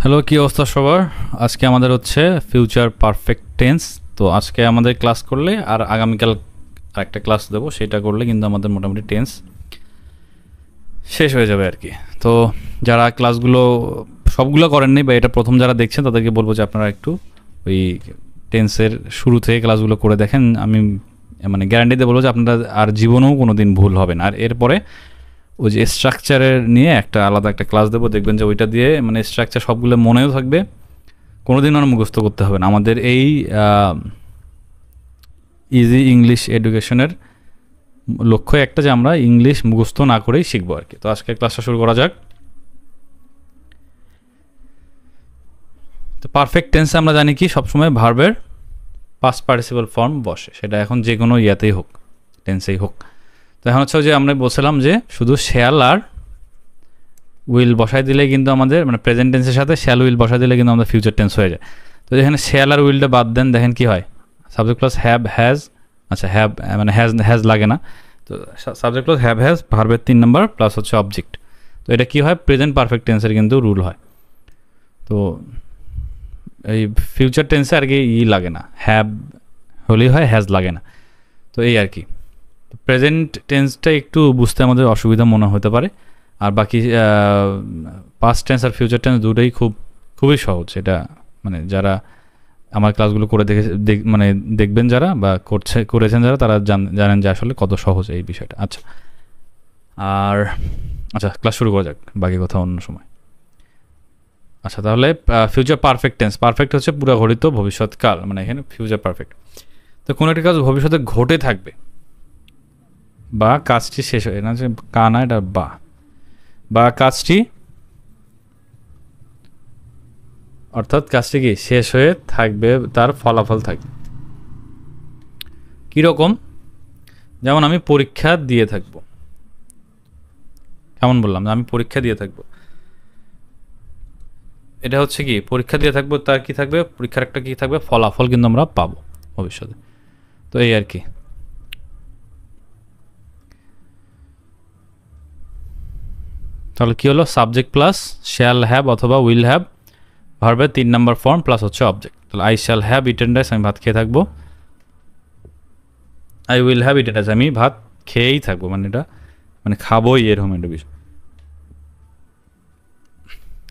Hello, কি অবস্থা সবার? আজকে আমাদের হচ্ছে ফিউচার পারফেক্ট টেন্স। তো আজকে আমাদের ক্লাস করলে আর আগামীকাল আরেকটা ক্লাস দেবো, সেটা করলে কিন্তু আমাদের মোটামুটি টেন্স শেষ হয়ে যাবে আর কি। তো যারা ক্লাসগুলো সবগুলো করেননি বা এটা প্রথম যারা দেখছেন তাদেরকে বলবো যে আপনারা একটু ওই টেন্সের শুরু থেকে ক্লাসগুলো করে দেখেন। আমি মানে গ্যারান্টি দিয়ে বলবো যে আপনারা আর জীবনেও কোনো দিন ভুল হবে না। আর এরপরে ওই যে স্ট্রাকচারের নিয়ে একটা আলাদা একটা ক্লাস দেবো, দেখবেন যে ওইটা দিয়ে মানে স্ট্রাকচার সবগুলো মনেও থাকবে, কোনোদিন আর মুখস্থ করতে হবে না। আমাদের এই ইজি ইংলিশ এডুকেশনের লক্ষ্য একটা, যে আমরা ইংলিশ মুখস্থ না করেই শিখবো আর কি। তো আজকে ক্লাসটা শুরু করা যাক। তো পারফেক্ট টেন্সে আমরা জানি কি সবসময় ভার্বের পাস্ট পার্টিসিপল ফর্ম বসে, সেটা এখন যে কোনো ইয়াতেই হোক, টেন্সেই হোক। তো এখন হচ্ছে যে আমরা বলছিলাম যে শুধু শ্যাল আর উইল বসাই দিলে কিন্তু আমাদের মানে প্রেজেন্ট টেন্সের সাথে শ্যাল উইল বসাই দিলে কিন্তু আমাদের ফিউচার টেন্স হয়ে যায়। তো যেখানে শ্যাল আর উইলটা বাদ দেন, দেখেন কি হয়, সাবজেক্ট প্লাস হ্যাভ হ্যাজ, আচ্ছা হ্যাভ মানে হ্যাজ লাগে না, তো সাবজেক্ট প্লাস হ্যাভ হ্যাজ ভার্বের 3 নম্বর প্লাস হচ্ছে অবজেক্ট। তো এটা কি হয়, প্রেজেন্ট পারফেক্ট টেন্সের কিন্তু রুল হয়। তো এই ফিউচার টেন্সে আর কি লাগে না, হ্যাভ হলেই হয়, হ্যাজ লাগে না। তো এই আর কি প্রেজেন্ট টেন্সটা একটু বুঝতে আমাদের অসুবিধা মনে হতে পারে, আর বাকি পাস্ট টেন্স আর ফিউচার টেন্স দুটোই খুবই সহজ। এটা মানে যারা আমার ক্লাসগুলো করে মানে দেখবেন যারা বা করেছেন যারা, তারা জানেন যে আসলে কত সহজ এই বিষয়টা। আচ্ছা ক্লাস শুরু করা যাক, বাকি কথা অন্য সময়। আচ্ছা, তাহলে ফিউচার পারফেক্ট টেন্স, পারফেক্ট হচ্ছে পুরো ঘটিত ভবিষ্যৎকাল, মানে এখানে ফিউচার পারফেক্ট। তো কোনো একটা কাজ ভবিষ্যতে ঘটে থাকবে বা কাজটি শেষ হয়ে না, যে কানা এটা বা কাজটি, অর্থাৎ কাজটি কি শেষ হয়ে থাকবে, তার ফলাফল থাকবে কীরকম, যেমন আমি পরীক্ষা দিয়ে থাকবো। কেমন বললাম, আমি পরীক্ষা দিয়ে থাকবো, এটা হচ্ছে কি পরীক্ষা দিয়ে থাকবো, তার কি থাকবে, পরীক্ষার একটা কি থাকবে, ফলাফল কিন্তু আমরা পাবো ভবিষ্যতে। তো এই আর কি। তাহলে কি হলো, সাবজেক্ট প্লাস শ্যাল হ্যাভ অথবা উইল হ্যাভ ভার্বের 3 নম্বর ফর্ম প্লাস হচ্ছে অবজেক্ট। তাহলে I shall have eaten rice, আমি ভাত খেয়ে থাকবো। I will have eaten rice, আমি ভাত খেয়েই থাকবো, মানে এটা মানে খাবোই, এরকম একটা বিষয়।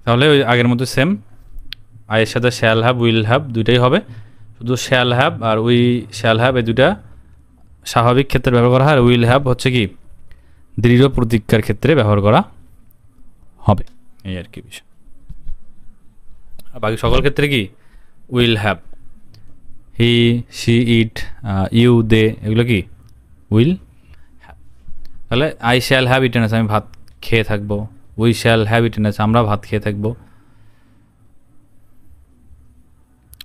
তাহলে ওই আগের মতো সেম, আইয়ের সাথে শ্যাল হ্যাভ উইল হ্যাভ দুইটাই হবে, শুধু শ্যাল হ্যাভ আর শ্যাল হ্যাভ এই দুটা স্বাভাবিক ক্ষেত্রে ব্যবহার করা হয়, আর উইল হ্যাভ হচ্ছে কি দৃঢ় প্রতিজ্ঞার ক্ষেত্রে ব্যবহার করা হবে, এই আর কি বিষয়। আর বাকি সকল ক্ষেত্রে কি will have, he she it you they, এগুলো কি উইল হ্যাভ। তাহলে আই শ্যাল হ্যাভ ইটেন আছে, আমি ভাত খেয়ে থাকবো। উই শ্যাল হ্যাভ ইটেন আছে, আমরা ভাত খেয়ে থাকবো।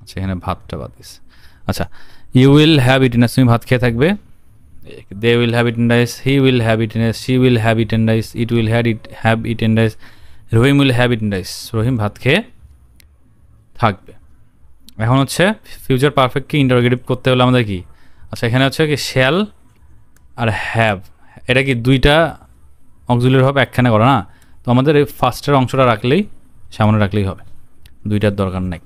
আচ্ছা, এখানে ভাতটা বাদ দিস। আচ্ছা, ইউ উইল হ্যাভ ইটেন আছে, তুমি ভাত খেয়ে থাকবে। They will have eaten rice, he will have eaten rice, she will have eaten rice, it will have eaten rice, Rahim will have eaten rice, Rahim ভাত খেয়ে থাকবে। এখন হচ্ছে ফিউচার পারফেক্টকে ইন্টারোগেটিভ করতে হলে আমাদের কি, আচ্ছা এখানে হচ্ছে কি শ্যাল আর হ্যাভ, এটা কি দুইটা অক্সিলারি হবে একখানে করা না, তো আমাদের এই ফার্স্টের অংশটা রাখলেই, সামনে রাখলেই হবে, দুইটার দরকার নাই।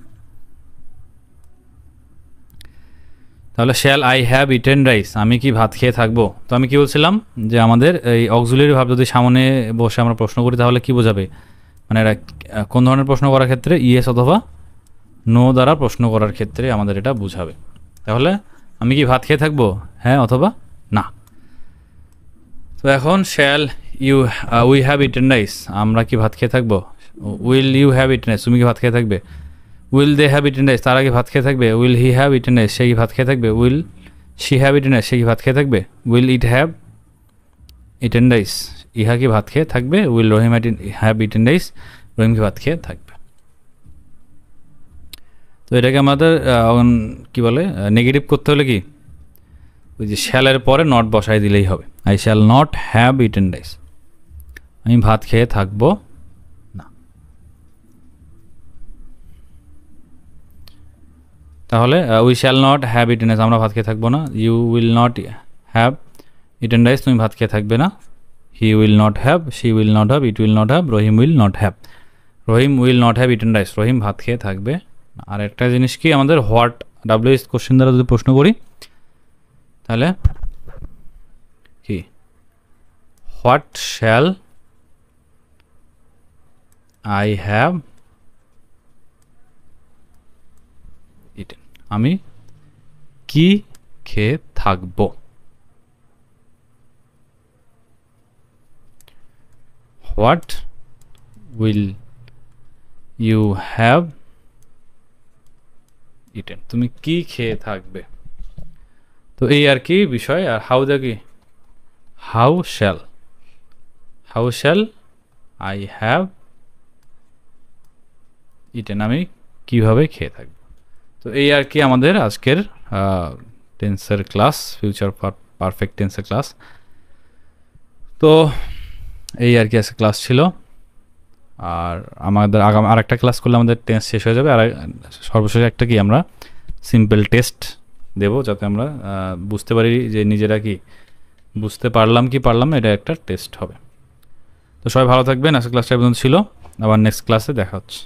তাহলে shall I have eaten rice, আমি কি ভাত খেয়ে থাকবো। তো আমি কি বলছিলাম যে আমাদের এই অক্সিলারি ভাব যদি সামনে বসে আমরা প্রশ্ন করি তাহলে কি বোঝাবে, মানে এটা কোন ধরনের প্রশ্ন করার ক্ষেত্রে, ইয়েস অথবা নো দ্বারা প্রশ্ন করার ক্ষেত্রে আমাদের এটা বুঝাবে। তাহলে আমি কি ভাত খেয়ে থাকবো, হ্যাঁ অথবা না। তো এখন shall we have eaten rice, আমরা কি ভাত খেয়ে থাকবো। Will you have eaten rice, তুমি কি ভাত খেয়ে থাকবে। Will they have eaten rice, তারা কি ভাত খেয়ে থাকবে। Will he have eaten rice, সে কি ভাত খেয়ে থাকবে। Will she have eaten rice, সে কি ভাত খেয়ে থাকবে। Will it have eaten rice, ইহা কি ভাত খেয়ে থাকবে। Will Rahim have eaten rice, রহিম কি ভাত খেয়ে থাকবে। তো এটাকে আমাদের কি বলে নেগেটিভ করতে হলে কি, ওই যে শ্যালের পরে নট বসাই দিলেই হবে। I shall not have eaten rice, আমি ভাত খেয়ে থাকবো না। তাহলে we shall not have eaten rice, আমরা ভাত খেয়ে থাকবো না। You will not have eaten rice, তুমি ভাত খেয়ে থাকবে না। He will not have, she will not have, it will not have, Rahim will not have, Rahim will not have eaten rice, Rahim ভাত খেয়ে থাকবে। আর একটা জিনিস কি, আমাদের হোয়াট ডাব্লিউএইচ কোশ্চেন দ্বারা যদি প্রশ্ন করি তাহলে কি, what shall I have eaten, আমি কি খেয়ে থাকবো। What will you have eaten, তুমি কি খেয়ে থাকবে। তো এই আর কি বিষয়। আর হাউ দা কি, how shall I have eaten, আমি কিভাবে খেয়ে থাকবো। তো এই আর কি আমাদের আজকের টেন্সের ক্লাস, ফিউচার পারফেক্ট টেন্সের ক্লাস। তো এই আর কি আজকে ক্লাস ছিল। আর আমাদের আগামী আর একটা ক্লাস করলে আমাদের টেন্স শেষ হয়ে যাবে। আর সর্বশেষ একটা কি, আমরা সিম্পল টেস্ট দেব, যাতে আমরা বুঝতে পারি যে নিজেরা কি বুঝতে পারলাম কি পারলাম না, এটা একটা টেস্ট হবে। তো সবাই ভালো থাকবেন। আজকে ক্লাসটা পর্যন্ত ছিল, আবার নেক্সট ক্লাসে দেখা হচ্ছে।